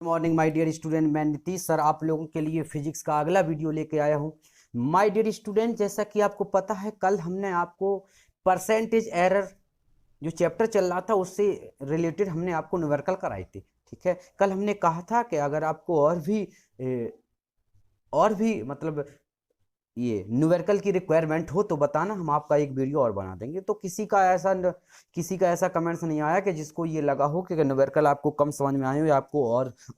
Morning my dear student, मैं Nitish sir आप लोगों के लिए फिजिक्स का अगला वीडियो लेके आया हूँ। माय डियर स्टूडेंट, जैसा कि आपको पता है कल हमने आपको परसेंटेज एरर जो चैप्टर चल रहा था उससे रिलेटेड हमने आपको न्यूमेरिकल कराई थी। ठीक है, कल हमने कहा था कि अगर आपको और भी मतलब ये न्यूमेरिकल की रिक्वायरमेंट हो तो बताना, हम आपका एक वीडियो और बना देंगे। तो किसी का ऐसा कमेंट्स नहीं आया कि जिसको ये लगा हो कि न्यूमेरिकल आपको कम समझ में आए हो या आपको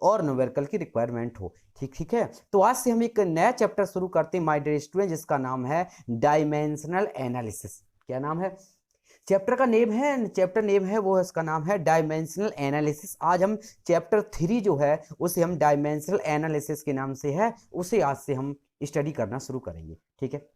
और न्यूमेरिकल की रिक्वायरमेंट हो। ठीक है, तो आज से हम एक नया चैप्टर शुरू करते हैं माय डियर स्टूडेंट, जिसका नाम है डायमेंशनल एनालिसिस। क्या नाम है चैप्टर नेम है वो, इसका नाम है डायमेंशनल एनालिसिस। आज हम चैप्टर 3 जो है उसे हम डायमेंशनल एनालिसिस के नाम से है, उसे आज से हम स्टडी करना शुरू करेंगे। ठीक है,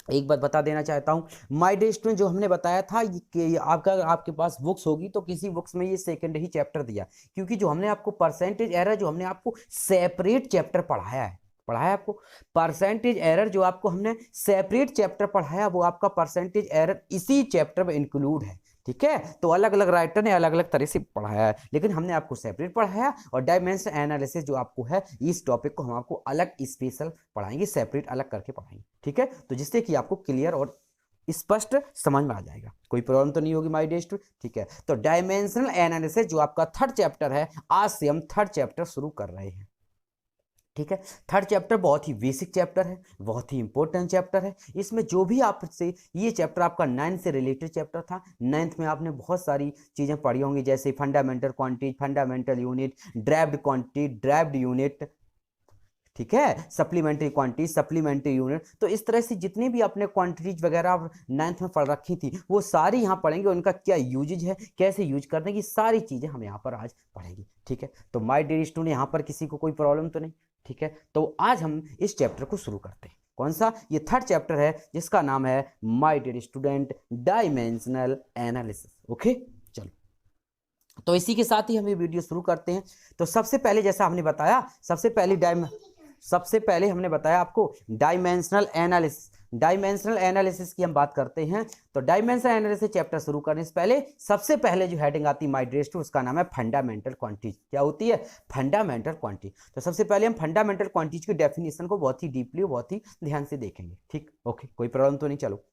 एक बात बता देना चाहता हूं माय डियर स्टूडेंट, जो हमने बताया था कि आपके पास बुक्स होगी तो किसी बुक्स में ये सेकंड ही चैप्टर दिया, क्योंकि जो हमने आपको परसेंटेज एरर जो हमने आपको सेपरेट चैप्टर पढ़ाया आपको परसेंटेज एरर जो आपको हमने सेपरेट चैप्टर पढ़ाया, वो आपका परसेंटेज एरर इसी चैप्टर में इंक्लूड है। ठीक है, तो अलग अलग राइटर ने अलग अलग तरह से पढ़ाया है, लेकिन हमने आपको सेपरेट पढ़ाया। और डायमेंशन एनालिसिस जो आपको है, इस टॉपिक को हम आपको अलग स्पेशल पढ़ाएंगे, सेपरेट अलग करके पढ़ाएंगे। ठीक है, तो जिससे कि आपको क्लियर और स्पष्ट समझ में आ जाएगा, कोई प्रॉब्लम तो नहीं होगी माय डियर स्टूडेंट। ठीक है, तो डायमेंशनल एनालिसिस जो आपका थर्ड चैप्टर है, आज से हम थर्ड चैप्टर शुरू कर रहे हैं। ठीक है, थर्ड चैप्टर बहुत ही बेसिक चैप्टर है, बहुत ही इंपॉर्टेंट चैप्टर है। इसमें जो भी आपसे ये चैप्टर आपका 9th से रिलेटेड चैप्टर था, 9th में आपने बहुत सारी चीज़ें पढ़ी होंगी, जैसे fundamental quantity, fundamental unit, derived quantity, derived unit. ठीक है, सप्लीमेंट्री क्वांटिटी, सप्लीमेंट्री यूनिट। तो इस तरह से जितनी भी आपने क्वांटिटीज वगैरह 9th में पढ़ रखी थी, वो सारी यहाँ पढ़ेंगे, उनका क्या यूजेज है, कैसे यूज करने की सारी चीज़ें हम यहाँ पर आज पढ़ेंगे। ठीक है, तो माय डियर स्टूडेंट, यहाँ पर किसी को कोई प्रॉब्लम तो नहीं। ठीक है, तो आज हम इस चैप्टर को शुरू करते हैं। कौन सा? ये थर्ड चैप्टर है, जिसका नाम है my dear student dimensional analysis. Okay, चलो, तो इसी के साथ ही हम ये वीडियो शुरू करते हैं। तो सबसे पहले जैसा हमने बताया, सबसे पहले हमने बताया आपको डायमेंशनल एनालिसिस की हम बात करते हैं। तो डायमेंशनल एनालिसिस चैप्टर शुरू करने से पहले सबसे पहले जो हेडिंग आती है माय डियर स्टूडेंट, उसका नाम है फंडामेंटल क्वांटिटीज। क्या होती है? Fundamental quantity. तो सबसे पहले हम फंडामेंटल क्वांटिटीज की डेफिनेशन को बहुत ही डीपली, बहुत ही ध्यान से देखेंगे। ठीक, ओके, कोई प्रॉब्लम तो नहीं। चलो,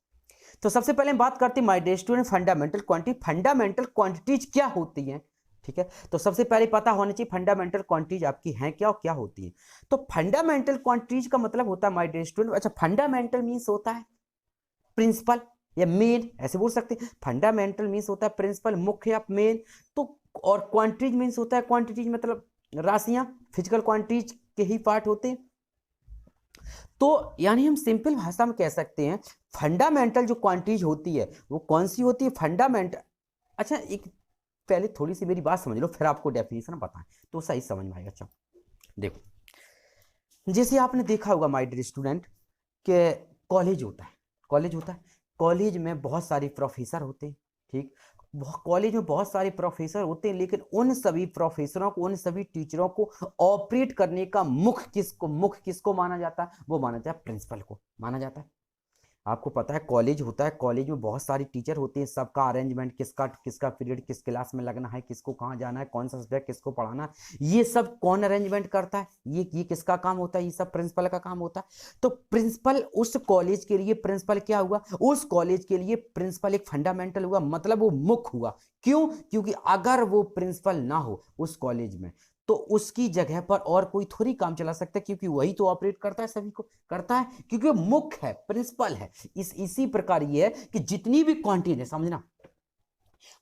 तो सबसे पहले हम बात करते हैं my dear student fundamental quantity. Fundamental quantities क्या होती हैं? ठीक है, तो सबसे पहले पता होना चाहिए फंडामेंटल क्वांटिटीज आपकी हैं क्या और क्या होती है। तो फंडामेंटल क्वांटिटीज का मतलब होता है माय डियर स्टूडेंट, अच्छा, फंडामेंटल मींस होता है प्रिंसिपल या मेन, ऐसे बोल सकते हैं। फंडामेंटल मींस होता है प्रिंसिपल, मुख्य या मेन। तो और क्वांटिटीज मींस होता है, क्वांटिटीज मतलब राशियां, फिजिकल क्वांटिटीज के ही पार्ट होते हैं। तो यानी हम सिंपल भाषा में कह सकते हैं फंडामेंटल जो क्वांटिटीज होती है वो कौन सी होती है? फंडामेंटल। अच्छा, एक पहले थोड़ी सी मेरी बात समझ लो, फिर आपको डेफिनेशन बताएं तो सही समझ में आएगा। अच्छा, देखो, जैसे आपने देखा होगा माय डियर स्टूडेंट कि कॉलेज में बहुत सारे प्रोफेसर होते हैं। ठीक, कॉलेज में बहुत सारे प्रोफेसर होते हैं, लेकिन उन सभी प्रोफेसरों को, उन सभी टीचरों को ऑपरेट करने का मुख्य किसको माना जाता है? वो माना जाता है प्रिंसिपल को माना जाता है। आपको पता है कॉलेज होता है, कॉलेज में बहुत सारे टीचर होते हैं, सबका अरेंजमेंट, किसका किसका पीरियड किस क्लास में लगना है, किसको कहाँ जाना है, कौन सा सब्जेक्ट किसको पढ़ाना है, ये सब कौन अरेंजमेंट करता है? ये किसका काम होता है? ये सब प्रिंसिपल का काम होता है। तो प्रिंसिपल उस कॉलेज के लिए प्रिंसिपल क्या हुआ? उस कॉलेज के लिए प्रिंसिपल एक फंडामेंटल हुआ, मतलब वो मुख्य हुआ। क्यों? क्योंकि अगर वो प्रिंसिपल ना हो उस कॉलेज में तो उसकी जगह पर और कोई थोड़ी काम चला सकता है, क्योंकि वही तो ऑपरेट करता है, सभी को करता है, क्योंकि वो मुख्य है, प्रिंसिपल है। इसी प्रकार ये है कि जितनी भी क्वांटिटी है, समझना,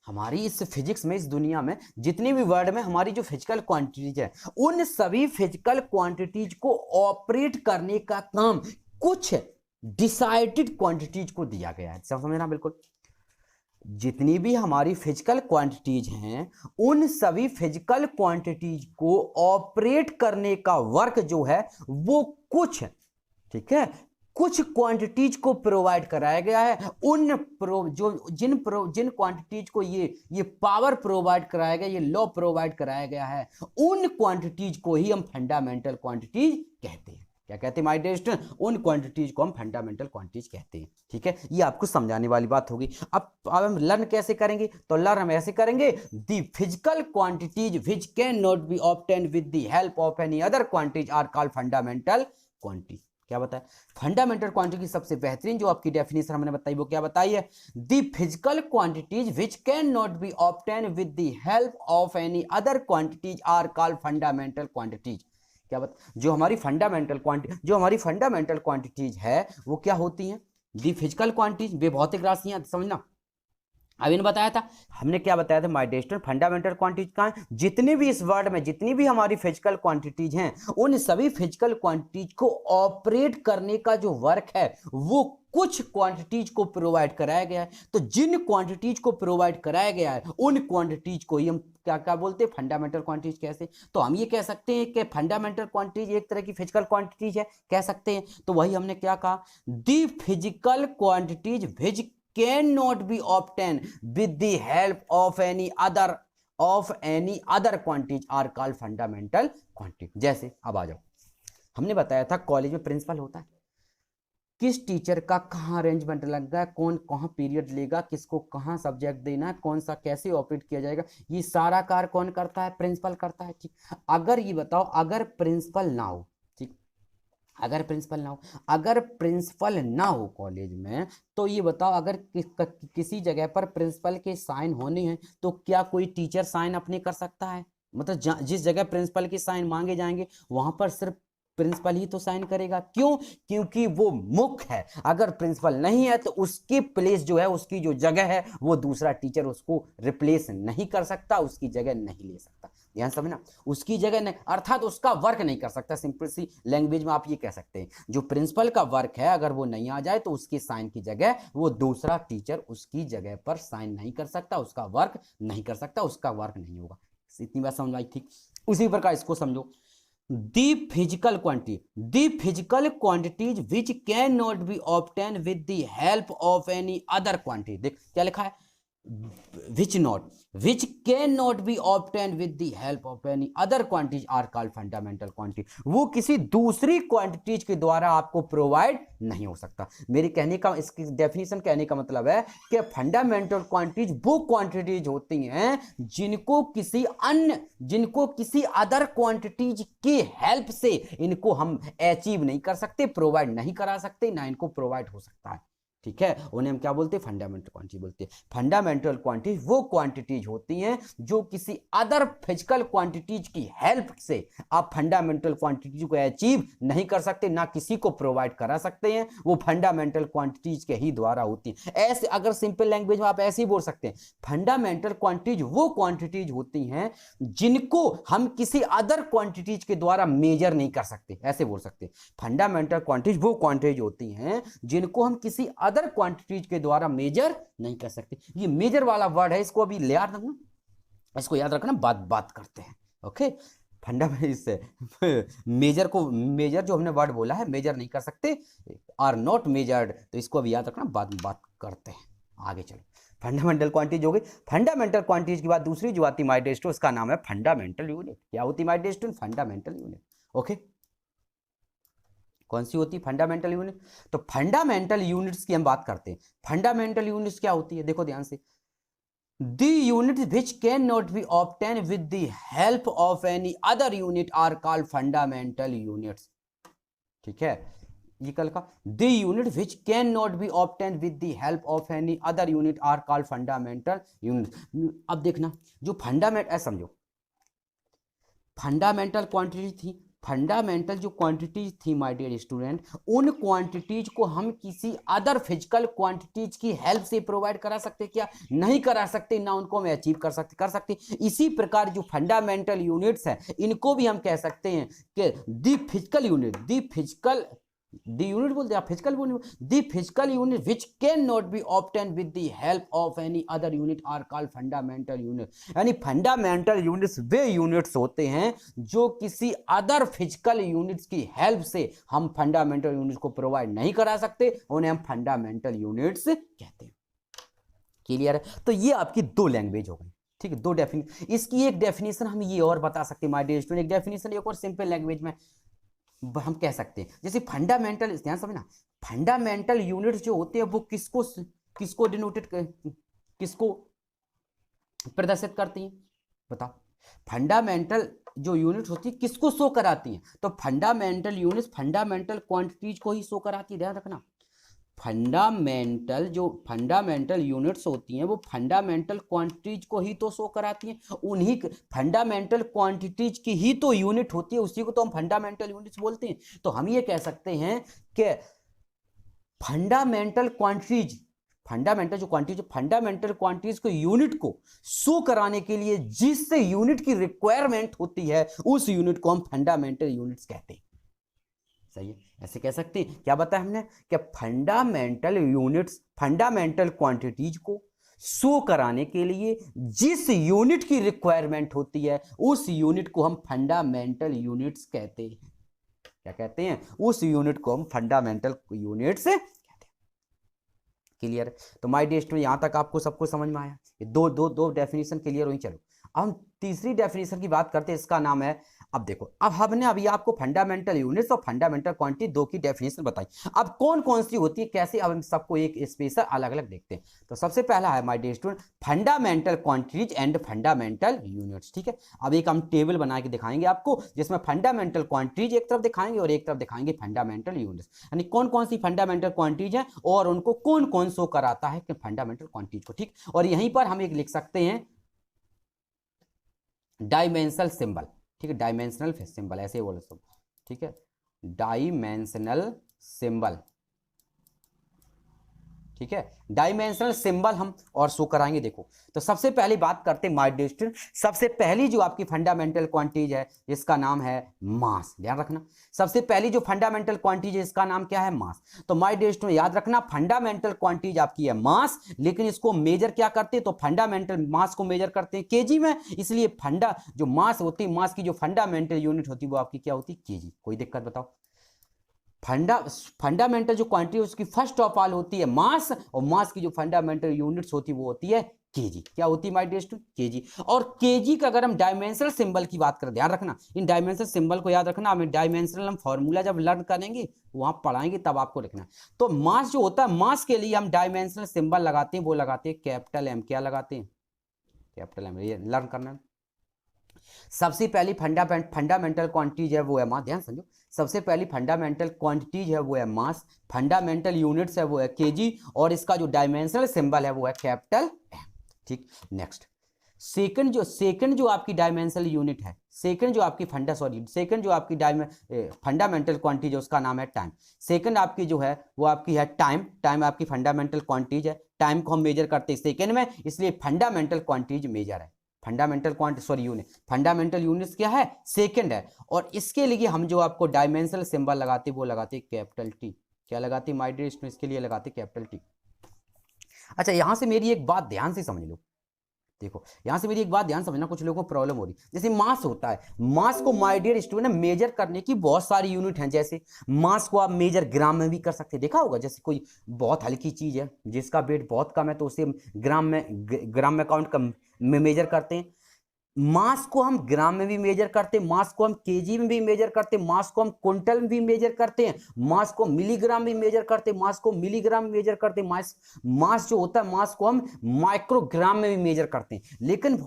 हमारी इस फिजिक्स में, इस दुनिया में जितनी भी वर्ल्ड में हमारी जो फिजिकल क्वांटिटीज है, उन सभी फिजिकल क्वांटिटीज को ऑपरेट करने का काम कुछ डिसाइडेड क्वांटिटीज को दिया गया है। समझना, बिल्कुल। जितनी भी हमारी फिजिकल क्वांटिटीज हैं, उन सभी फिजिकल क्वांटिटीज को ऑपरेट करने का वर्क जो है वो कुछ, ठीक है, कुछ क्वांटिटीज को प्रोवाइड कराया गया है। जिन क्वांटिटीज को ये पावर प्रोवाइड कराया गया, ये लॉ प्रोवाइड कराया गया है, उन क्वांटिटीज को ही हम फंडामेंटल क्वांटिटीज कहते हैं। क्या कहते हैं माय डियर स्टूडेंट, उन क्वांटिटीज को हम फंडामेंटल क्वांटिटीज कहते हैं। ठीक है, ये आपको समझाने वाली बात होगी। अब हम लर्न कैसे करेंगे, तो लर्न हम ऐसे करेंगे, the physical quantities which can not be obtained with the help of any other quantities are called fundamental quantities. क्या बताया, फंडामेंटल क्वांटिटी की सबसे बेहतरीन जो आपकी डेफिनेशन हमने बताई वो क्या बताई है, the physical quantities which can not be obtained with the help of any other quantities are called fundamental quantities. क्या बता, जो हमारी फंडामेंटल क्वांटिटीज है वो क्या होती हैं, दी फिजिकल क्वांटिटीज, वे भौतिक राशियां, समझना। अभी ने बताया था, हमने क्या बताया था my dear student, fundamental quantities का जितनी भी इस वर्ड में जितनी भी हमारी फिजिकल क्वांटिटीज हैं, उन सभी फिजिकल क्वांटिटीज को ऑपरेट करने का जो वर्क है वो कुछ क्वांटिटीज को प्रोवाइड कराया गया है। तो जिन क्वांटिटीज को प्रोवाइड कराया गया है उन क्वांटिटीज को ही हम क्या क्या बोलते हैं, फंडामेंटल क्वांटिटीज। कैसे, तो हम ये कह सकते हैं कि फंडामेंटल क्वांटिटीज एक तरह की फिजिकल क्वांटिटीज है, कह सकते हैं। तो वही हमने क्या कहा, the physical quantities which can not be obtain with the help of any other quantities are called fundamental quantities. जैसे अब आ जाओ, हमने बताया था कॉलेज में प्रिंसिपल होता है, किस टीचर का कहाँ अरेंजमेंट लग है, कौन कहाँ पीरियड लेगा, किसको कहाँ सब्जेक्ट देना है, कौन सा कैसे ऑपरेट किया जाएगा, ये सारा कार्य कौन करता है, प्रिंसिपल करता है। ठीक, अगर ये बताओ, अगर प्रिंसिपल ना हो, ठीक, अगर प्रिंसिपल ना हो कॉलेज में, तो ये बताओ, अगर किसी जगह पर प्रिंसिपल के साइन होने हैं तो क्या कोई टीचर साइन अपने कर सकता है? मतलब जिस जगह प्रिंसिपल के साइन मांगे जाएंगे वहां पर सिर्फ प्रिंसिपल ही तो साइन करेगा। क्यों? क्योंकि वो मुख्य है। अगर प्रिंसिपल नहीं है तो उसकी प्लेस जो है, उसकी जो जगह है, वो दूसरा टीचर उसको रिप्लेस नहीं कर सकता, उसकी जगह नहीं ले सकता। ध्यान समझना, उसकी जगह नहीं, अर्थात उसका वर्क नहीं कर सकता। सिंपल सी लैंग्वेज में आप ये कह सकते हैं, जो प्रिंसिपल का वर्क है अगर वो नहीं आ जाए तो उसके साइन की जगह वो दूसरा टीचर उसकी जगह पर साइन नहीं कर सकता, उसका वर्क नहीं कर सकता, उसका वर्क नहीं होगा। इतनी बात समझ आई? ठीक, उसी प्रकार इसको समझो, the physical quantities which cannot be obtained with the help of any other quantity। देख क्या लिखा है, which cannot be obtained with the help of any other quantities are called fundamental quantity। वो किसी दूसरी क्वांटिटीज के द्वारा आपको प्रोवाइड नहीं हो सकता। मेरे कहने का, इसकी डेफिनेशन कहने का मतलब है कि फंडामेंटल क्वांटिटीज वो क्वांटिटीज होती हैं जिनको किसी अदर क्वांटिटीज की हेल्प से इनको हम अचीव नहीं कर सकते, प्रोवाइड नहीं करा सकते, ना इनको प्रोवाइड हो सकता है। ठीक है, उन्हें हम क्या बोलते हैं, फंडामेंटल क्वांटिटी बोलते हैं। फंडामेंटल क्वांटिटी वो क्वांटिटीज होती हैं जो किसी अदर फिजिकल क्वांटिटीज की हेल्प से आप फंडामेंटल क्वांटिटीज को अचीव नहीं कर सकते, ना किसी को प्रोवाइड करा सकते हैं, वो फंडामेंटल क्वांटिटीज के ही द्वारा होती हैं। ऐसे अगर सिंपल लैंग्वेज में आप ऐसे ही बोल सकते हैं, फंडामेंटल क्वांटिटीज वो क्वांटिटीज होती हैं जिनको हम किसी अदर क्वांटिटीज के द्वारा मेजर नहीं कर सकते, ऐसे बोल सकते हैं। फंडामेंटल क्वांटिटीज वो क्वांटिटीज होती हैं जिनको हम किसी अदर क्वांटिटीज के द्वारा मेजर नहीं कर सकते। ये मेजर वाला वर्ड है, इसको अभी याद रखना, इसको याद रखना, बात करते हैं। ओके, फंडामेंटल से मेजर जो हमने वर्ड बोला है, मेजर नहीं कर सकते, आर नॉट मेजर्ड, तो इसको अभी याद रखना, बात करते हैं। आगे चलो, फंडामेंटल क्वांटिटीज हो गई। फंडामेंटल क्वांटिटीज के बाद दूसरी जो आती है माय डियर स्टूडेंट, उसका नाम है फंडामेंटल यूनिट। क्या होती है my dear student? Fundamental unit. Okay, कौन सी होती है फंडामेंटल यूनिट? तो फंडामेंटल यूनिट्स की हम बात करते हैं। फंडामेंटल यूनिट्स क्या होती है, देखो ध्यान से, the unit which can not be obtain with the help of any other unit are called fundamental units. ठीक है, ये कल का, the unit which can not be obtain with the help of any other unit are called fundamental unit. अब देखना, जो समझो, fundamental quantity थी, फंडामेंटल जो क्वांटिटीज थी माय डियर स्टूडेंट, उन क्वांटिटीज को हम किसी अदर फिजिकल क्वांटिटीज की हेल्प से प्रोवाइड करा सकते, क्या नहीं करा सकते, ना उनको हम अचीव कर सकते। इसी प्रकार जो फंडामेंटल यूनिट्स हैं, इनको भी हम कह सकते हैं कि the physical unit which can not be obtain with the help of any other unit are called fundamental unit. यानी फंडामेंटल यूनिट्स वे यूनिट्स होते हैं जो किसी अदर फिजिकल यूनिट्स की हेल्प से हम फंडामेंटल यूनिट्स को प्रोवाइड नहीं करा सकते, उन्हें हम फंडामेंटल यूनिट्स कहते हैं। क्लियर है? तो ये आपकी दो लैंग्वेज हो गई। ठीक है, दो डेफिनेशन। इसकी एक डेफिनेशन हम ये और बता सकते हैं माय डियर स्टूडेंट, एक डेफिनेशन एक और सिंपल लैंग्वेज में हम कह सकते हैं। जैसे फंडामेंटल, ध्यान समझना, फंडामेंटल यूनिट्स जो होते हैं वो किसको किसको डिनोटेड, किसको प्रदर्शित करती हैं, बताओ। फंडामेंटल जो यूनिट्स होती है किसको शो कराती हैं, तो फंडामेंटल यूनिट्स फंडामेंटल क्वांटिटीज को ही शो कराती है, ध्यान रखना। फंडामेंटल यूनिट्स होती हैं वो फंडामेंटल क्वांटिटीज को ही तो शो कराती हैं, उन्हीं फंडामेंटल क्वांटिटीज की ही तो यूनिट होती है, उसी को तो हम फंडामेंटल यूनिट्स बोलते हैं। तो हम ये कह सकते हैं कि फंडामेंटल क्वांटिटीज, फंडामेंटल क्वांटिटीज को यूनिट को शो कराने के लिए जिस यूनिट की रिक्वायरमेंट होती है उस यूनिट को हम फंडामेंटल यूनिट्स कहते हैं। सही है, ऐसे कह सकते हैं। क्या बताया हमने कि फंडामेंटल यूनिट्स फंडामेंटल क्वांटिटीज को शो कराने के लिए जिस यूनिट की रिक्वायरमेंट होती है उस यूनिट को हम फंडामेंटल यूनिट्स कहते हैं। क्या कहते हैं? उस यूनिट को हम फंडामेंटल यूनिट्स कहते हैं। क्लियर? तो माय डियर स्टूडेंट, यहां तक आपको सबको समझ में आया? ये दो डेफिनेशन क्लियर हुई। चलो अब हम तीसरी डेफिनेशन की बात करते हैं, इसका नाम है, अब देखो, अब हमने अभी आपको फंडामेंटल यूनिट्स और फंडामेंटल क्वांटिटी दो की डेफिनेशन बताई। अब कौन कौन सी होती है, कैसे, अब हम सबको एक स्पेशल अलग अलग देखते हैं। तो सबसे पहला है my dear student fundamental quantities and fundamental units. ठीक है, अब एक हम टेबल बना के दिखाएंगे आपको, जिसमें फंडामेंटल क्वांटिटीज एक तरफ दिखाएंगे और एक तरफ दिखाएंगे फंडामेंटल यूनिट्स, यानी कौन कौन सी फंडामेंटल क्वांटिटीज है और उनको कौन कौन शो कराता है कि फंडामेंटल क्वांटिटीज को। ठीक, और यहीं पर हम एक लिख सकते हैं डायमेंशनल सिंबल। ठीक है, डायमेंशनल सिंबल ऐसे ही बोलो सब। ठीक है, डायमेंशनल सिंबल। ठीक है, डायमेंशनल सिंबल हम और शो कराएंगे। देखो, तो सबसे पहली बात करते हैं माय डियर स्टूडेंट, सबसे पहली जो आपकी फंडामेंटल क्वांटिटीज है जिसका नाम है मास। ध्यान रखना, सबसे पहली जो फंडामेंटल क्वांटिटीज है इसका नाम क्या है? मास। तो माय डियर स्टूडेंट याद रखना, फंडामेंटल क्वांटिटीज आपकी है मास, लेकिन इसको मेजर क्या करते हैं? तो फंडामेंटल मास को मेजर करते हैं केजी में, इसलिए फंडा जो मास होती है, मास की जो फंडामेंटल यूनिट होती है वो आपकी क्या होती है? केजी। कोई दिक्कत बताओ? फंडामेंटल जो क्वांटिटी उसकी फर्स्ट ऑफ ऑल होती है मास, और मास की जो फंडामेंटल यूनिट्स होती है वो होती है केजी। क्या होती है माय डियर स्टूडेंट? केजी। और केजी का अगर हम डायमेंशनल सिंबल की बात करें, ध्यान रखना इन डायमेंशनल सिंबल को याद रखना, हमें डायमेंशनल हम फॉर्मूला जब लर्न करेंगे वहां पढ़ाएंगे तब आपको लिखना। तो मास जो होता है, मास के लिए हम डायमेंशनल सिंबल लगाते हैं, वो लगाते हैं कैपिटल एम। क्या लगाते हैं? Capital M. ये लर्न करना। सबसे पहली फंडामेंटल क्वांटिटीज है वो है मास। ध्यान समझो, सबसे पहली फंडामेंटल क्वांटिटीज है वो है मास, फंडामेंटल यूनिट्स है वो है केजी, और इसका जो डायमेंशनल सिंबल है वो है कैपिटल एम। ठीक, नेक्स्ट सेकंड जो आपकी डायमेंशनल यूनिट है, सेकंड जो आपकी फंडामेंटल क्वांटिटीज है उसका नाम है टाइम। सेकंड आपकी जो है वो आपकी है टाइम। टाइम आपकी फंडामेंटल क्वांटिटीज है, टाइम को हम मेजर करते हैं सेकंड में, इसलिए फंडामेंटल क्वांटिटीज मेजर है। फंडामेंटल यूनिट्स क्या है? सेकंड है। और इसके लिए हम जो आपको डायमेंशनल सिंबल लगाते वो लगाते कैपिटल टी। क्या लगाते माय डियर स्टूडेंट्स? इसके लिए लगाते कैपिटल टी। अच्छा, यहां से मेरी एक बात ध्यान से समझ लो। देखो, यहां से मेरी एक बात ध्यान समझना, कुछ लोगों को प्रॉब्लम हो रही है। जैसे मास होता है, मास को माय डियर स्टूडेंट मेजर करने की बहुत सारी यूनिट हैं। जैसे मास को आप मेजर ग्राम में भी कर सकते हैं, देखा होगा। जैसे कोई बहुत हल्की चीज है जिसका वेट बहुत कम है तो उसे ग्राम में काउंट में मेजर करते हैं। मास को हम ग्राम में भी मेजर करते हैं, मास को हम केजी में भी मेजर करते हैं, मास को हम क्विंटल में भी मेजर करते हैं, मास को मिलीग्राम में मेजर करते हैं, मास को मिलीग्राम में मेजर करते हैं, मास जो होता है मास को हम माइक्रोग्राम में भी मेजर करते हैं। लेकिन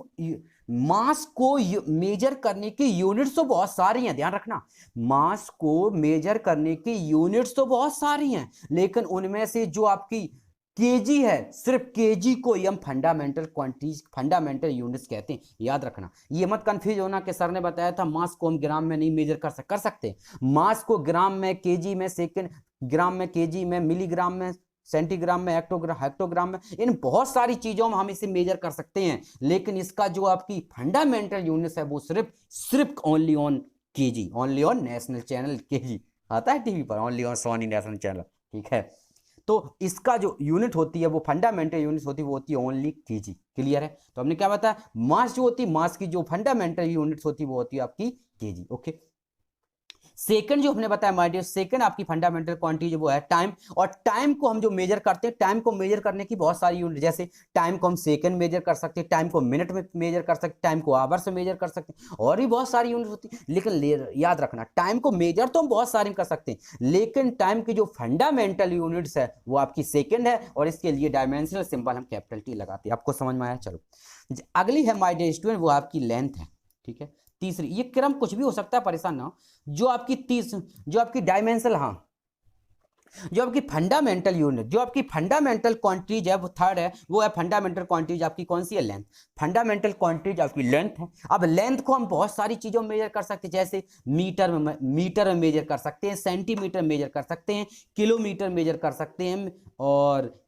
मास को मेजर करने की यूनिट्स तो बहुत सारी हैं, ध्यान रखना। मास को मेजर करने की यूनिट्स तो बहुत सारी हैं, लेकिन उनमें से जो आपकी केजी है, सिर्फ केजी को ही हम फंडामेंटल क्वांटिटीज फंडामेंटल यूनिट्स कहते हैं। याद रखना, ये मत कंफ्यूज होना कि सर ने बताया था मास को हम ग्राम में नहीं मेजर कर सकते। मास को ग्राम में, केजी में, सेकंड ग्राम में, केजी में, मिलीग्राम में, सेंटीग्राम में, हेक्टोग्राम में, इन बहुत सारी चीजों में हम इसे मेजर कर सकते हैं। लेकिन इसका जो आपकी फंडामेंटल यूनिट्स है वो सिर्फ only on KG, only on national channel KG आता है टीवी पर, only on Sony national channel. ठीक है, तो इसका जो यूनिट होती है वो फंडामेंटल यूनिट होती है वो होती है ओनली केजी। क्लियर है? तो हमने क्या बताया, मास जो होती है, मास की जो फंडामेंटल यूनिट्स होती है वो होती है आपकी केजी। ओके, सेकंड जो हमने बताया माय डियर, सेकंड आपकी फंडामेंटल क्वांटिटी वो है टाइम। और टाइम को हम जो मेजर करते हैं, टाइम को मेजर करने की बहुत सारी यूनिट, जैसे टाइम को हम सेकंड मेजर कर सकते हैं, टाइम को मिनट में मेजर कर सकते हैं, टाइम को आवर्स में मेजर कर सकते हैं, और भी बहुत सारी यूनिट होती है। लेकिन याद रखना, टाइम को मेजर तो हम बहुत सारी कर सकते हैं, लेकिन टाइम की जो फंडामेंटल यूनिट्स है वो आपकी सेकंड है, और इसके लिए डायमेंशनल सिंबल हम कैपिटल टी लगाते हैं। आपको समझ में आया? चलो अगली है माय डियर स्टूडेंट, वो आपकी लेंथ है। ठीक है, तीसरी, ये क्रम कुछ भी हो सकता है, परेशान ना हो। जो आपकी डायमेंशनल, हाँ, जो आपकी फंडामेंटल यूनिट, जो आपकी फंडामेंटल क्वांटिटीज है वो थर्ड है, वो है फंडामेंटल क्वांटिटीज आपकी कौन सी है? लेंथ। फंडामेंटल क्वांटिटीज आपकी लेंथ है। अब लेंथ को हम बहुत सारी चीजों में मेजर कर सकते हैं, जैसे मीटर में मेजर कर सकते हैं, सेंटीमीटर मेजर कर सकते हैं, किलोमीटर मेजर कर सकते हैं, और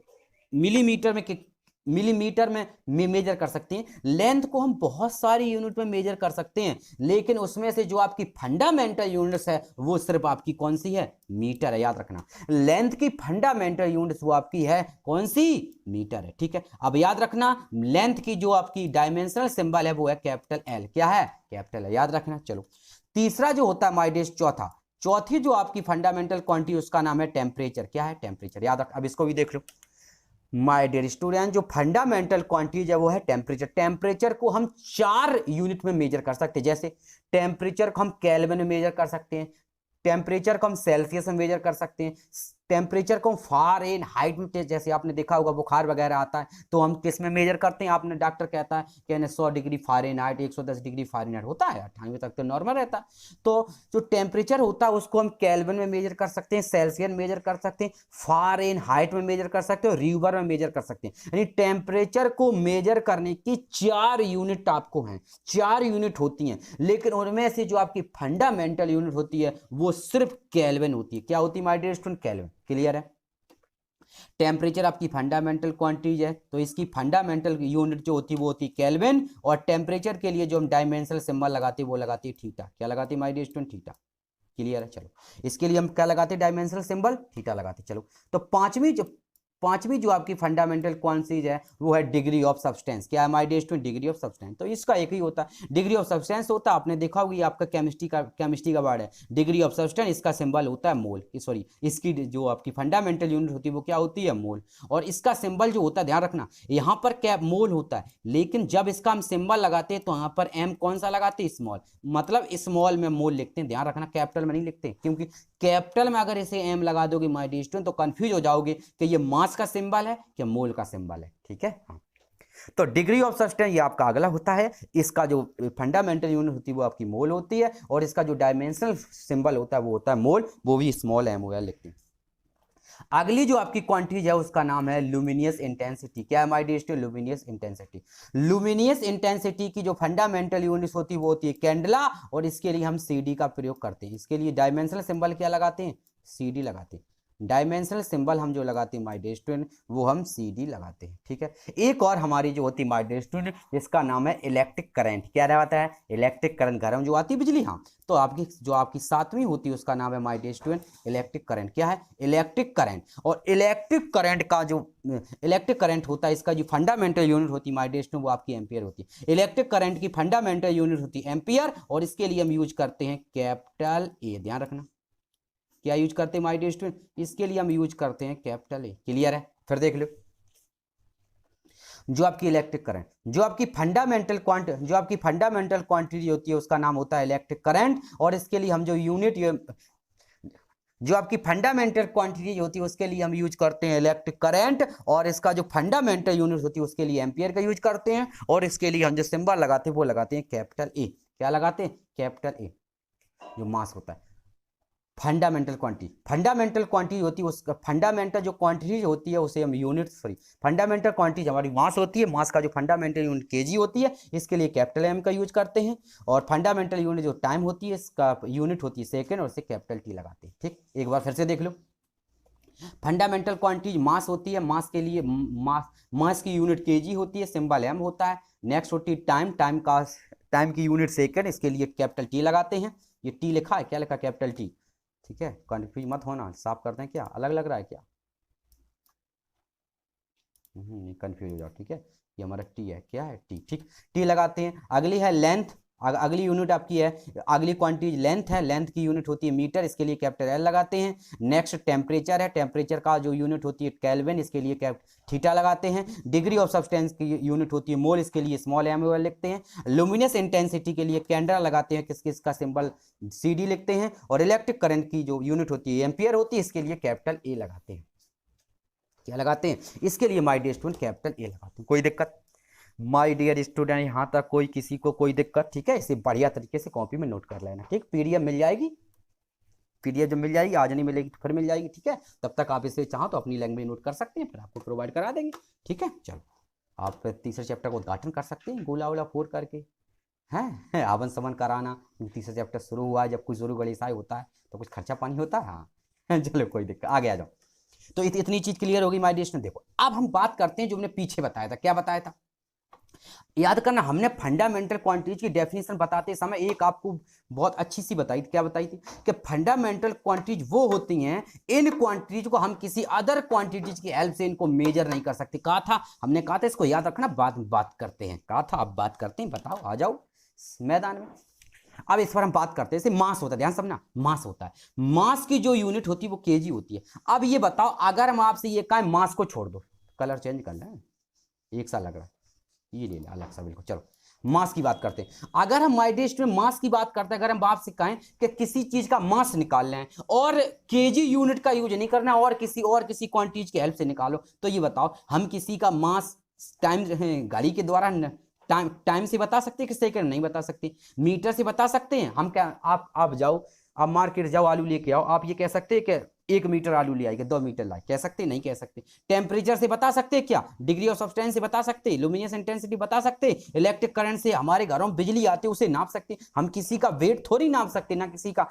मिलीमीटर में मेजर कर सकते हैं। लेंथ को हम बहुत सारी यूनिट में मेजर कर सकते हैं, लेकिन उसमें से जो आपकी फंडामेंटल यूनिट्स है वो सिर्फ आपकी कौन सी है? मीटर है। याद रखना, लेंथ की फंडामेंटल यूनिट्स वो आपकी है कौन सी? मीटर है। ठीक है, अब याद रखना, लेंथ की जो आपकी डायमेंशनल सिंबल है वो है कैपिटल एल। क्या है? कैपिटल है। याद रखना। चलो तीसरा जो होता है माय डियर, चौथी जो आपकी फंडामेंटल क्वांटिटी, उसका नाम है टेम्परेचर। क्या है? टेम्परेचर। याद रख, अब इसको भी देख लो माय डियर स्टूडेंट, जो फंडामेंटल क्वांटिटीज है वो है टेम्परेचर। टेम्परेचर को हम 4 यूनिट में मेजर कर सकते हैं, जैसे टेम्परेचर को हम केल्विन में मेजर कर सकते हैं, टेम्परेचर को हम सेल्सियस में मेजर कर सकते हैं, टेम्परेचर को हम फारेनहाइट में, जैसे आपने देखा होगा बुखार वगैरह आता है तो हम किस में मेजर करते हैं? आपने, डॉक्टर कहता है कि 100 डिग्री फारेनहाइट, 110 डिग्री फारेनहाइट होता है, 98 तक तो नॉर्मल रहता है। तो जो टेम्परेचर होता है उसको हम केल्विन में मेजर कर सकते हैं, सेल्सियस मेजर कर सकते हैं, फारेनहाइट में मेजर कर सकते हैं, और रिवर में मेजर कर सकते हैं। यानी टेम्परेचर को मेजर करने की 4 यूनिट आपको हैं, 4 यूनिट होती हैं, लेकिन उनमें से जो आपकी फंडामेंटल यूनिट होती है वो सिर्फ केल्विन होती है। क्या होती है my dear student? Kelvin. Clear है? टेम्परेचर आपकी फंडामेंटल क्वांटिटीज है, तो इसकी फंडामेंटल यूनिट जो होती है वो होती है केल्विन, और टेम्परेचर के लिए जो हम डायमेंशनल सिंबल लगाते हैं वो लगाती है थीटा। क्या लगाती है my dear student? Theta. Clear है? चलो इसके लिए हम क्या लगाते हैं? डायमेंशनल सिंबल थीटा लगाते हैं। चलो तो पांचवी जो आपकी फंडामेंटल क्वांटिटीज है वो है डिग्री ऑफ सब्सटेंस। क्या है my dear student? Degree of substance. तो इसका एक ही होता है, डिग्री ऑफ सब्सटेंस होता है, आपने देखा होगा, आपका केमिस्ट्री का वर्ड है डिग्री ऑफ सब्सटेंस। इसका सिंबल होता है मोल, सॉरी, इसकी जो आपकी फंडामेंटल यूनिट होती है वो क्या होती है? मोल। और इसका सिंबल जो होता है, ध्यान रखना, यहाँ पर क्या मोल होता है, लेकिन जब इसका हम सिंबल लगाते हैं तो यहाँ पर एम कौन सा लगाते हैं? स्मॉल। मतलब स्मॉल में मोल लिखते हैं, ध्यान रखना, कैपिटल में नहीं लिखते, क्योंकि कैपिटल में अगर इसे एम लगा दोगे माय डियर स्टूडेंट तो कंफ्यूज हो जाओगे कि ये मास का सिंबल है कि मोल का सिंबल है। ठीक है, हाँ। तो डिग्री ऑफ सब्सटेंस ये आपका अगला होता है, इसका जो फंडामेंटल यूनिट होती है वो आपकी मोल होती है, और इसका जो डायमेंशनल सिंबल होता है वो होता है मोल, वो भी स्मॉल एम हो लिखते हैं। अगली जो आपकी क्वांटिटी है उसका नाम है लुमिनियस इंटेंसिटी। क्या है my dear student? Luminous intensity. Luminous intensity की जो फंडामेंटल यूनिट होती है वो होती है कैंडला, और इसके लिए हम सीडी का प्रयोग करते हैं। इसके लिए डायमेंशनल सिंबल क्या लगाते हैं? सीडी लगाते हैं। डायमेंशनल सिंबल हम जो लगाते हैं माय डियर स्टूडेंट वो हम सीडी लगाते हैं। ठीक है, एक और हमारी जो होती है माय डियर स्टूडेंट, इसका नाम है इलेक्ट्रिक करंट। क्या रहता है? इलेक्ट्रिक करंट, घर में जो आती है बिजली, हाँ। तो आपकी 7वीं होती है उसका नाम है my dear student electric current. क्या है? Electric current. और इलेक्ट्रिक करंट का जो इलेक्ट्रिक करंट होता है, इसका जो फंडामेंटल यूनिट होती है माय डियर स्टूडेंट वो आपकी एम्पियर होती है। इलेक्ट्रिक करंट की फंडामेंटल यूनिट होती है एम्पियर, और इसके लिए हम यूज करते हैं कैपिटल ए। ध्यान रखना, क्या यूज करते हैं माय डियर स्टूडेंट? इसके लिए हम यूज करते हैं कैपिटल ए। क्लियर है? फिर देख लो, जो आपकी इलेक्ट्रिक करंट, जो आपकी फंडामेंटल क्वांटिटी होती है उसका नाम होता है इलेक्ट्रिक करंट, और इसके लिए हम जो आपकी फंडामेंटल क्वांटिटी होती है उसके लिए हम यूज करते हैं इलेक्ट्रिक करंट, और इसका जो फंडामेंटल यूनिट होती है उसके लिए एम्पियर का यूज करते हैं, और इसके लिए हम जो सिंबल लगाते हैं वो लगाते हैं कैपिटल ए। क्या लगाते हैं? Capital A. जो मास होता है, फंडामेंटल क्वांटिटी होती है, उसका फंडामेंटल जो क्वांटिटी होती है उसे हम फंडामेंटल क्वांटिटी हमारी मास होती है, मास का जो फंडामेंटल यूनिट केजी होती है, इसके लिए कैपिटल एम का यूज करते हैं, और फंडामेंटल यूनिट जो टाइम होती है इसका यूनिट होती है सेकेंड, और इसे कैपिटल टी लगाते हैं। ठीक, एक बार फिर से देख लो, फंडामेंटल क्वांटिटी मास होती है, मास के लिए मास की यूनिट केजी होती है, सिंबल एम होता है। नेक्स्ट होती है टाइम की यूनिट सेकेंड, इसके लिए कैपिटल टी लगाते हैं। ये टी लिखा है, क्या लिखा? Capital T. ठीक है, कंफ्यूज मत होना, साफ करते हैं, क्या अलग लग रहा है क्या? कंफ्यूज हो जाओ। ठीक है, ये हमारा टी है, क्या है? टी। ठीक, टी लगाते हैं। अगली है लेंथ। अगली यूनिट आपकी है, अगली क्वांटिटी लेंथ है, लेंथ की यूनिट होती है मीटर, इसके लिए कैपिटल एल लगाते हैं। नेक्स्ट टेम्परेचर है, टेम्परेचर का जो यूनिट होती है केल्विन, इसके लिए थीटा लगाते हैं। डिग्री ऑफ सब्सटेंस की यूनिट होती है मोल, इसके लिए स्मॉल एम लिखते हैं। लुमिनस इंटेंसिटी के लिए कैंडला लगाते हैं, किस किस का सिंबल सी डी लिखते हैं। और इलेक्ट्रिक करंट की जो यूनिट होती है एम्पियर होती है, इसके लिए कैपिटल ए लगाते हैं। क्या लगाते हैं? इसके लिए my dear student capital A लगाते हैं। कोई दिक्कत माय डियर स्टूडेंट? यहाँ तक कोई किसी को कोई दिक्कत? ठीक है, इसे बढ़िया तरीके से कॉपी में नोट कर लेना। ठीक, पीडीएफ मिल जाएगी, पीडीएफ जब मिल जाएगी, आज नहीं मिलेगी तो फिर मिल जाएगी। ठीक है, तब तक आप इसे चाहो तो अपनी लैंग्वेज नोट कर सकते हैं, फिर आपको प्रोवाइड करा देंगे। ठीक है, चलो आप तीसरे चैप्टर को उद्घाटन कर सकते हैं गोला वोला फोड़ करके, हैं आवन समन कराना। तीसरा चैप्टर शुरू हुआ है, जब कोई शुरू गणेशाय होता है तो कुछ खर्चा पानी होता है। हाँ चलो कोई दिक्कत, आगे आ जाओ। तो इतनी चीज क्लियर होगी माय डियर स्टूडेंट। देखो अब हम बात करते हैं जो हमने पीछे बताया था। क्या बताया था? याद करना, हमने फंडामेंटल क्वांटिटीज की डेफिनेशन बताते समय एक आपको बहुत अच्छी सी बताई थी। क्या बताई थी? कि फंडामेंटल क्वांटिटीज वो होती हैं, इन क्वांटिटीज को हम किसी अदर क्वांटिटीज की हेल्प से इनको मेजर नहीं कर सकते। कहा था हमने, कहा था इसको याद रखना, बात करते हैं। कहा था अब बात करते हैं, बताओ आ जाओ मैदान में। अब इस पर हम बात करते हैं, जैसे मास होता है, ध्यान समझना, मास होता है, मास की जो यूनिट होती है वो केजी होती है। अब ये बताओ, अगर हम आपसे ये कहें मास को छोड़ दो, कलर चेंज करना है, एक सा लग रहा है, ये ले लें अलग सा बिल्कुल। चलो मास की बात करते हैं। अगर हम माय डियर स्टूडेंट मास की बात करते हैं, अगर हम आपसे कहें कि किसी चीज का मास निकालना है और केजी यूनिट का यूज नहीं करना और किसी क्वांटिटीज की हेल्प से निकालो, तो ये बताओ हम किसी का मास टाइम घड़ी के द्वारा टाइम से बता सकते हैं कि सेकंड? नहीं बता सकते। मीटर से बता सकते हैं हम? क्या आप जाओ, आप मार्केट जाओ, आलू लेके आओ, आप ये कह सकते हैं कि 1 मीटर आलू ले आएगा, 2 मीटर लाए, कह सकते? नहीं कह सकते। टेम्परेचर से बता सकते हैं क्या? डिग्री ऑफ सब्सटेंस से बता सकते, लुमिनस इंटेंसिटी बता सकते, इलेक्ट्रिक करंट से हमारे घरों में बिजली आती है उसे नाप सकते। हम किसी का वेट थोड़ी नाप सकते, ना किसी का,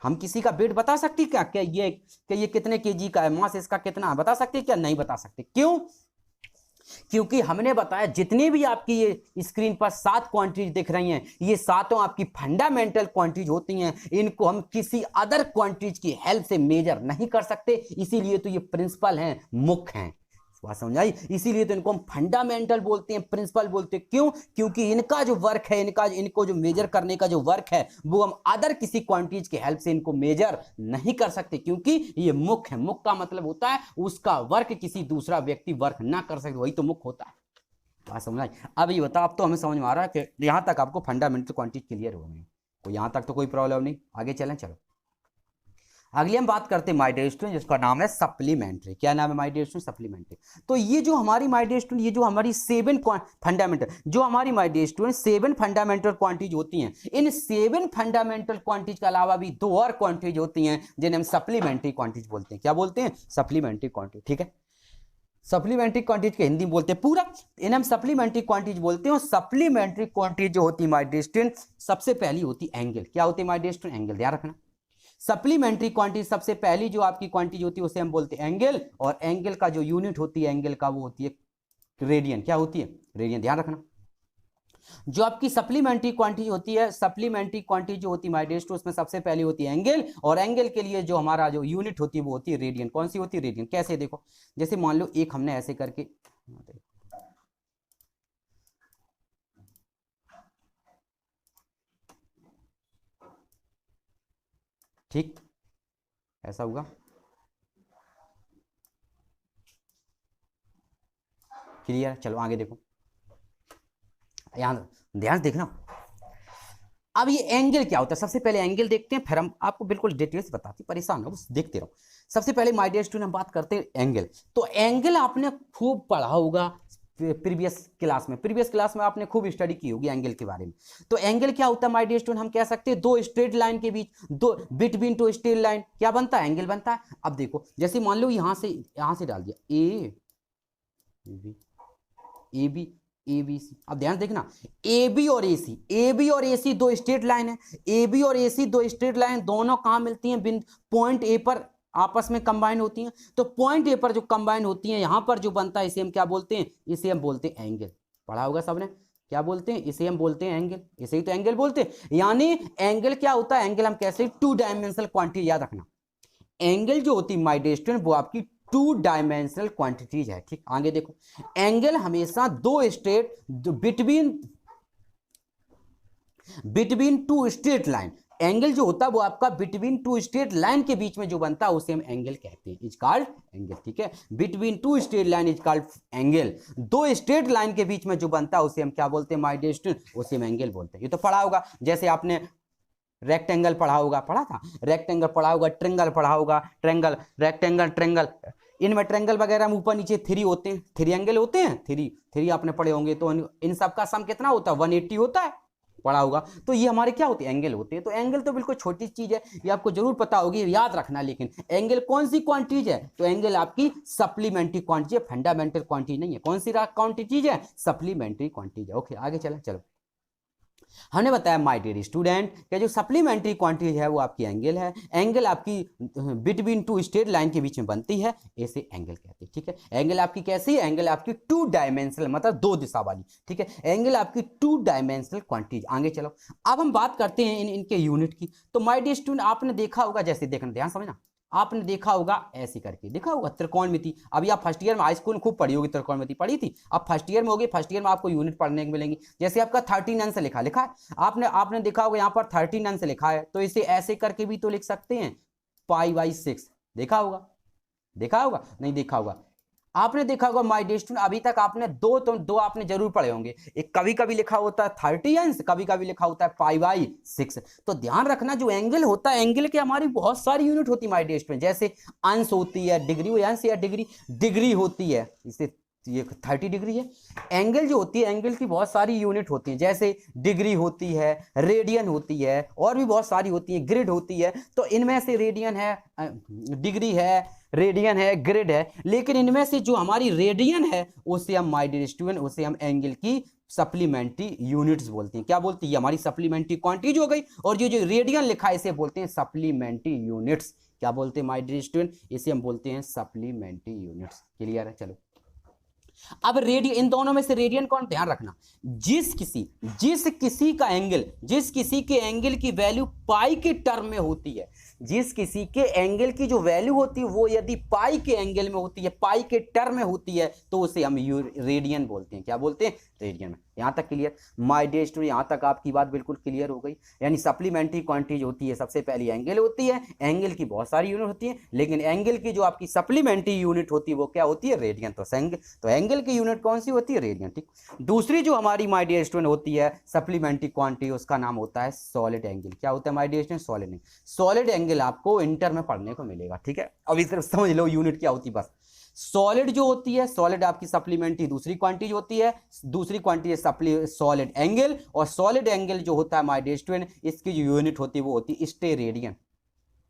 हम किसी का वेट बता सकते क्या? क्या ये कितने केजी का है, मास इसका कितना है, बता सकते क्या? नहीं बता सकते। क्यों? क्योंकि हमने बताया जितनी भी आपकी ये स्क्रीन पर 7 क्वांटिटीज दिख रही हैं, ये सातों आपकी फंडामेंटल क्वांटिटीज होती हैं। इनको हम किसी अदर क्वांटिटीज की हेल्प से मेजर नहीं कर सकते, इसीलिए तो ये प्रिंसिपल हैं, मुख्य हैं। बात समझ आई? इसीलिए तो इनको हम फंडामेंटल बोलते हैं, प्रिंसिपल बोलते हैं। क्यों? क्योंकि इनका जो वर्क है, इनको जो मेजर करने का जो वर्क है, वो हम अदर किसी क्वांटिटीज की हेल्प से इनको मेजर नहीं कर सकते, क्योंकि ये मुख्य है। मुख्य का मतलब होता है उसका वर्क किसी दूसरा व्यक्ति वर्क ना कर सके, वही तो मुख्य होता है। बात समझ आई? अब ये बताओ, अब तो हमें समझ में आ रहा है कि यहां तक आपको फंडामेंटल क्वांटिटी क्लियर हो गई, तो यहां तक तो कोई प्रॉब्लम नहीं। आगे चलें, चलो अगली हम बात करते हैं माय डियर स्टूडेंट, जिसका नाम है सप्लीमेंट्री। क्या नाम है माय डियर स्टूडेंट? सप्लीमेंट्री। तो ये जो हमारी माय डियर स्टूडेंट, ये जो हमारी 7 फंडामेंटल, जो हमारी my dear student 7 fundamental quantities होती हैं, इन 7 फंडामेंटल क्वांटिटीज के अलावा भी 2 और क्वांटिटीज होती हैं जिन्हें हम सप्लीमेंट्री क्वांटिटीज बोलते हैं। क्या बोलते हैं? Supplementary quantity. ठीक है, सप्लीमेंट्री क्वांटिटी के हिंदी में बोलते हैं पूरा, इन्हें हम सप्लीमेंट्री क्वांटिटीज बोलते हैं। सप्लीमेंट्री क्वांटिटी जो होती है माय डियर स्टूडेंट, सबसे पहली होती है एंगल। क्या होती है माय डियर स्टूडेंट? एंगल। ध्यान रखना, सप्लीमेंट्री क्वांटिटी सबसे पहली जो आपकी क्वांटिटी होती है उसे हम बोलते हैं एंगल, और एंगल का जो यूनिट होती है एंगल का, वो होती है रेडियन। क्या होती है? रेडियन। ध्यान रखना, जो आपकी सप्लीमेंट्री क्वांटिटी होती है, सप्लीमेंट्री क्वांटिटी जो होती है माय डियर स्टूडेंट्स, उसमें सबसे पहली होती है एंगल, और एंगल के लिए जो हमारा जो यूनिट होती है वो होती है रेडियन। कौन सी होती है? रेडियन। कैसे? देखो, जैसे मान लो एक हमने ऐसे करके, ठीक ऐसा होगा, क्लियर? चलो आगे देखो, यहां ध्यान देखना। अब ये एंगल क्या होता है, सबसे पहले एंगल देखते हैं, फिर हम आपको बिल्कुल डिटेल से बताते हैं, परेशान हो बस देखते रहो। सबसे पहले माय डियर स्टूडेंट हम बात करते हैं एंगल। तो एंगल आपने खूब पढ़ा होगा प्रीवियस क्लास में आपने खूब स्टडी की होगी एंगल के बारे में। तो एंगल क्या होता है माय डियर स्टूडेंट? हम कह सकते हैं 2 स्ट्रेट लाइन के बीच, दो बिटवीन 2 स्ट्रेट लाइन क्या बनता है? एंगल बनता है। अब देखो, जैसे मान लो यहां से डाल दिया A B A B C. अब ध्यान देखना, ए बी और ए सी 2 स्ट्रेट लाइन है। ए बी और ए सी 2 स्ट्रेट लाइन दोनों कहां मिलती हैं? पॉइंट ए पर आपस में कंबाइन होती हैं। तो पॉइंट ए पर जो कंबाइन होती हैं, यहां पर जो बनता है इसे हम क्या बोलते हैं? इसे हम बोलते हैं एंगल। पढ़ा होगा सबने, क्या बोलते हैं? इसे हम बोलते हैं एंगल। इसे ही तो एंगल बोलते हैं। यानी एंगल क्या होता है? एंगल हम कैसे 2 डायमेंशनल क्वांटिटी। याद रखना, एंगल जो होती है माय डियर स्टूडेंट वो आपकी 2 डायमेंशनल क्वांटिटीज है। ठीक, आगे देखो, एंगल हमेशा 2 straight between between two straight line, angle जो होता है वो आपका बिटवीन टू स्ट्रेट लाइन के बीच में जो बनता है उसे हम एंगल कहते हैं, इज कॉल्ड एंगल। ठीक है, between two straight line is called angle. दो स्ट्रेट लाइन के बीच में जो बनता है उसे हम क्या बोलते हैं माय डियर स्टूडेंट, उसे हम एंगल बोलते हैं। ये तो पढ़ा होगा, जैसे आपने रेक्टेंगल पढ़ा होगा, पढ़ा था, रेक्टेंगल पढ़ा होगा, ट्रेंगल पढ़ा होगा, ट्रेंगल, रेक्टेंगल, ट्रेंगल, इनमें ट्रेंगल वगैरह में ऊपर नीचे थ्री होते हैं, थ्री एंगल होते हैं, थ्री थ्री आपने पढ़े होंगे। तो इन सब का सम कितना होता है, 180 होता है, पढ़ा होगा। तो ये हमारे क्या होते हैं, एंगल होते हैं। तो एंगल तो बिल्कुल छोटी चीज है, ये आपको जरूर पता होगी, याद रखना। लेकिन एंगल कौन सी क्वांटिटी है, तो एंगल आपकी सप्लीमेंट्री क्वांटिटी है, फंडामेंटल क्वांटिटी नहीं है। कौन सी क्वांटिटी है, सप्लीमेंट्री क्वांटिटी है। ओके, आगे चले। चलो, हमने बताया माय डियर स्टूडेंट कि जो सप्लीमेंट्री क्वांटिटी है वो आपकी एंगल है। एंगल आपकी बिटवीन टू स्ट्रेट लाइन के बीच में बनती है, ऐसे एंगल कहते हैं। ठीक है, एंगल आपकी कैसी है, एंगल आपकी टू डायमेंशनल, मतलब दो दिशा वाली। ठीक है, एंगल आपकी टू डायमेंशनल क्वांटिटी। आगे चलो, अब हम बात करते हैं इनके यूनिट की। तो माय डियर स्टूडेंट, आपने देखा होगा, जैसे देखना, ध्यान समझना, आपने देखा होगा ऐसे करके, देखा होगा त्रिकोणमिति। अभी आप फर्स्ट ईयर में हाई स्कूल में खूब पढ़ी होगी, त्रिकोणमिति पढ़ी थी। अब फर्स्ट ईयर में होगी, फर्स्ट ईयर में आपको यूनिट पढ़ने को मिलेंगी। जैसे आपका 13 से लिखा है, आपने देखा होगा यहाँ पर 13 से लिखा है, तो इसे ऐसे करके भी तो लिख सकते हैं, π/6। देखा होगा, देखा होगा, नहीं देखा होगा, आपने देखा होगा माय डियर स्टूडेंट। अभी तक आपने दो आपने जरूर पढ़े होंगे, एक कभी कभी लिखा होता है 30 अंश, कभी कभी लिखा होता है π/6। तो ध्यान रखना, जो एंगल होता है, एंगल के हमारी बहुत सारी यूनिट होती है माय डियर स्टूडेंट। जैसे अंश होती है, डिग्री, अंश या डिग्री, डिग्री होती है, इसे ये 30 डिग्री है। एंगल जो होती है, एंगल की बहुत सारी यूनिट होती है, जैसे डिग्री होती है, रेडियन होती है, और भी बहुत सारी होती है, ग्रिड होती है। तो इनमें से रेडियन है, डिग्री है, रेडियन है, ग्रिड है। लेकिन इनमें से जो हमारी रेडियन है उसे हम माय डियर स्टूडेंट, उसे हम एंगल की सप्लीमेंट्री यूनिट्स बोलते हैं। क्या बोलते हैं, हमारी सप्लीमेंट्री क्वांटिटी हो गई। और जो रेडियन लिखा है इसे बोलते हैं सप्लीमेंट्री यूनिट्स। क्या बोलते हैं माय डियर स्टूडेंट, इसे हम बोलते हैं सप्लीमेंट्री यूनिट्स। क्लियर है? चलो, अब रेडियन, इन दोनों में से रेडियन कौन, ध्यान रखना, जिस किसी का एंगल, जिस किसी के एंगल की वैल्यू पाई के टर्म में होती है, जिस किसी के एंगल की जो वैल्यू होती है वो यदि पाई के एंगल में होती है, पाई के टर्म में होती है, तो उसे हम रेडियन बोलते हैं। क्या बोलते हैं, रेडियन में। यहां तक क्लियर माय डियर स्टूडेंट, यहां तक आपकी बात बिल्कुल क्लियर हो गई। यानी सप्लीमेंट्री क्वांटिटी होती है, सबसे पहली एंगल होती है, एंगल की बहुत सारी यूनिट होती है, लेकिन एंगल की जो आपकी सप्लीमेंट्री यूनिट होती है वो क्या होती है, रेडियन। तो एंगल की यूनिट कौन सी होती है, रेडियन। ठीक, दूसरी जो हमारी माय डियर स्टूडेंट होती है सप्लीमेंट्री क्वांटिटी, उसका नाम होता है सॉलिड एंगल। क्या होता है my dear student, solid angle. Solid angle आपको इंटर में पढ़ने को मिलेगा। ठीक है, अभी सिर्फ समझ लो यूनिट क्या होती है बस। सॉलिड जो होती है, सॉलिड आपकी सप्लीमेंट्री दूसरी क्वांटिटी होती है, दूसरी क्वांटिटी है सॉलिड एंगल। और सॉलिड एंगल जो होता है माय डियर स्टूडेंट, इसकी जो यूनिट होती है वो होती है स्टेरेडियन।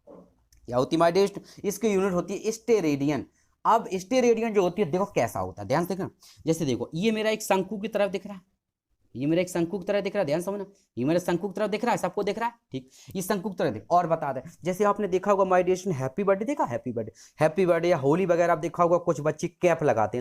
क्या होती है माय डियर स्टूडेंट, इसकी यूनिट होती है स्टेरेडियन। अब स्टेरेडियन जो होती है, देखो कैसा होता है, ध्यान से देखना। जैसे देखो, ये मेरा एक शंकु की तरफ दिख रहा है, ये मेरा एक शंकु की तरह दिख रहा है, ध्यान समझना, ये मेरा शंकु की तरफ दिख रहा है, सबको दिख रहा है। ठीक, ये शंकु की तरह दिख। और बता दें, जैसे आपने देखा होगा my dear student, happy birthday देखा, हैप्पी बर्थडे या होली वगैरह आप देखा होगा, कुछ बच्चे कैप लगाते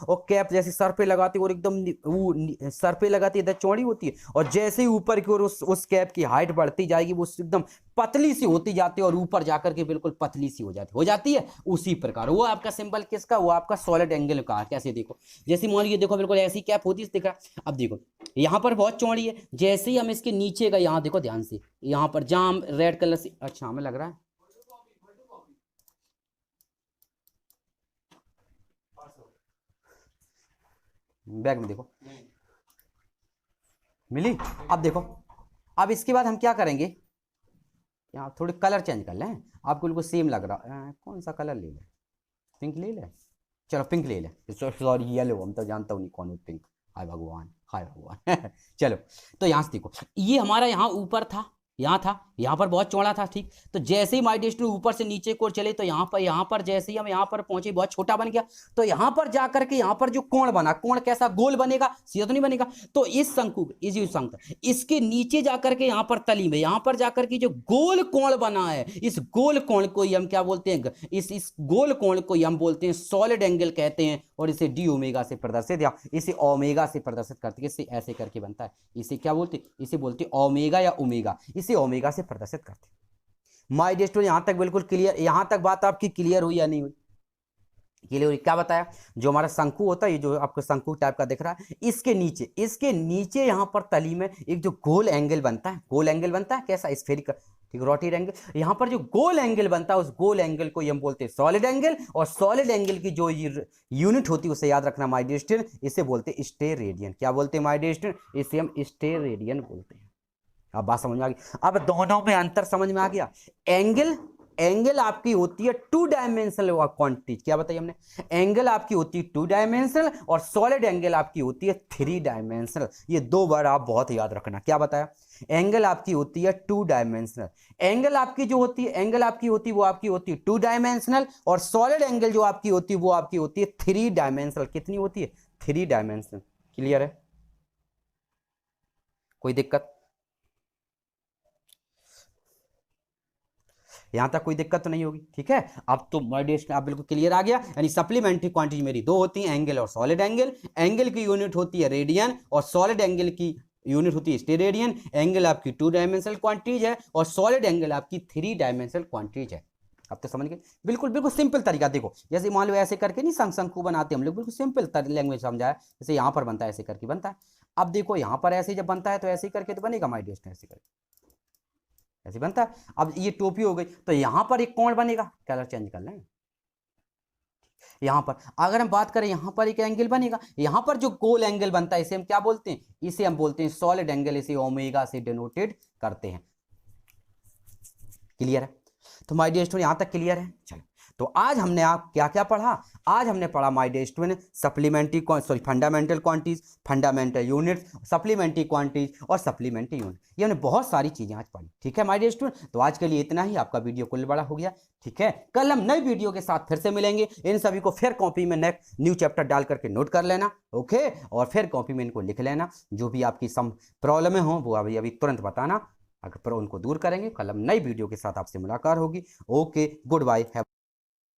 और कैप जैसे सर पे लगाते और एकदम वो सर पे लगाती है, चौड़ी होती है, और जैसे ही ऊपर की ओर उस कैप की हाइट बढ़ती जाएगी, वो एकदम पतली सी होती जाती है, और ऊपर जाकर के बिल्कुल पतली सी हो जाती है। उसी प्रकार वो आपका सिंबल किसका, वो आपका सॉलिड एंगल का। कैसे देखो, जैसे मान लीजिए, देखो बिल्कुल ऐसी कैप होती है, दिख रहा। अब देखो यहाँ पर बहुत चौड़ी है, जैसे ही हम इसके नीचे का, यहाँ देखो ध्यान से, यहाँ पर जहां हम रेड कलर से, अच्छा हमें लग रहा है बैग में, देखो मिली। अब देखो, अब इसके बाद हम क्या करेंगे, यहाँ थोड़ी कलर चेंज कर लें, आपको बिल्कुल सेम लग रहा है, कौन सा कलर ले ले, पिंक ले ले, चलो पिंक ले ले, सॉरी येलो, हम तो जानता हूँ नहीं कौन है पिंक, हाय भगवान, हाय भगवान। चलो, तो यहाँ से देखो, ये हमारा यहाँ ऊपर था, यहाँ था, यहाँ पर बहुत चौड़ा था। ठीक, तो जैसे ही माय डियर स्टूडेंट ऊपर से नीचे को चले, तो यहाँ पर जैसे ही हम यहाँ पर पहुंचे, बहुत छोटा बन गया। तो यहाँ पर जाकर के यहाँ पर जो कोण बना, कोण कैसा, गोल बनेगा, सीधा तो नहीं बनेगा। तो इस शंकु, इसके नीचे जाकर के यहाँ पर तली में, यहाँ पर जाकर के जो गोल कोण बना है, इस गोल कोण को ही हम क्या बोलते हैं, इस गोल कोण को ही हम बोलते हैं सॉलिड एंगल कहते हैं। और इसे डी ओमेगा से प्रदर्शित, या इसे ओमेगा से प्रदर्शित करते हैं, इसे ऐसे करके बनता है, इसे क्या बोलते, इसे बोलते ओमेगा या ओमेगा, इसे ओमेगा से प्रदर्शित करते हैं। माय डियर स्टूडेंट, यहां तक बिल्कुल क्लियर, यहां तक बात आपकी क्लियर हुई या नहीं हुई, क्लियर? क्या बताया, जो हमारा शंकु होता है, ये जो आपको शंकु टाइप का दिख रहा है, इसके नीचे यहाँ पर तली में एक जो गोल एंगल बनता है, गोल एंगल बनता है कैसा, स्फेरिकल, ठीक, रोटेट एंगल। यहाँ पर जो गोल एंगल बनता है, उस गोल एंगल को हम बोलते हैं सॉलिड एंगल, और सॉलिड एंगल की जो यूनिट होती है उसे याद रखना माय डियर स्टूडेंट, इसे बोलते हैं स्टेरेडियन। क्या बोलते हैं माय डियर स्टूडेंट? इसे हम स्टेरेडियन बोलते हैं। अब बात समझ में आ गई? अब दोनों में अंतर समझ में आ गया। एंगल आपकी होती है टू डायमेंशनल क्वांटिटी, क्या बताइए हमने, एंगल आपकी होती है टू डायमेंशनल, और सॉलिड एंगल आपकी होती है थ्री डायमेंशनल। ये दो वर्ड आप बहुत याद रखना। क्या बताया, एंगल आपकी होती है टू डायमेंशनल, एंगल आपकी जो होती है, एंगल आपकी होती है वो आपकी होती है टू डायमेंशनल, और सॉलिड एंगल जो आपकी होती है वो आपकी होती है थ्री डायमेंशनल। कितनी होती है? Three dimensional. क्लियर है? कोई दिक्कत? यहां तक कोई दिक्कत तो नहीं होगी, ठीक है? अब तो मॉड्यूलेशन आप बिल्कुल क्लियर आ गया। यानी सप्लीमेंट्री क्वांटिटी मेरी दो होती हैं, एंगल और सॉलिड एंगल। एंगल की यूनिट होती है रेडियन, और सॉलिड एंगल की यूनिट होती है स्टेरेडियन। एंगल आपकी टू डायमेंशनल क्वांटिटीज है, और सॉलिड एंगल आपकी थ्री डायमेंशनल क्वांटिटीज है। अब तो समझ गए? बिल्कुल बिल्कुल सिंपल तरीका। देखो, जैसे मान लो ऐसे करके नहीं शंकु बनाते हम लोग, बिल्कुल सिंपल लैंग्वेज समझाया। जैसे यहाँ पर बनता है, ऐसे करके बनता है। अब देखो यहाँ पर ऐसे जब बनता है तो ऐसे ही करके तो बनेगा माय डियर, ऐसे करके ऐसे बनता है। अब ये टोपी हो गई, तो यहां पर एक कौन बनेगा, कलर चेंज कर लें। यहां पर अगर हम बात करें, यहां पर एक एंगल बनेगा, यहां पर जो गोल एंगल बनता है इसे हम क्या बोलते हैं? इसे हम बोलते हैं सॉलिड एंगल, इसे ओमेगा से डिनोटेड करते हैं। क्लियर है? तो माय डियर स्टूडेंट यहां तक क्लियर है? चलो, तो आज हमने आप क्या क्या पढ़ा? आज हमने पढ़ा my dear student supplementary sorry fundamental quantities, fundamental unit, supplementary quantities और सप्लीमेंट्री यूनिट। ये हमने बहुत सारी चीजें आज पढ़ी, ठीक है माय डियर स्टूडेंट? तो आज के लिए इतना ही। आपका वीडियो कुल बड़ा हो गया, ठीक है? कल हम नई वीडियो के साथ फिर से मिलेंगे। इन सभी को फिर कॉपी में नेक्स्ट न्यू चैप्टर डाल करके नोट कर लेना, ओके? और फिर कॉपी में इनको लिख लेना। जो भी आपकी सम प्रॉब्लम हो वो अभी अभी तुरंत बताना, अगर पर उनको दूर करेंगे। कल हम नई वीडियो के साथ आपसे मुलाकात होगी। Okay, good bye.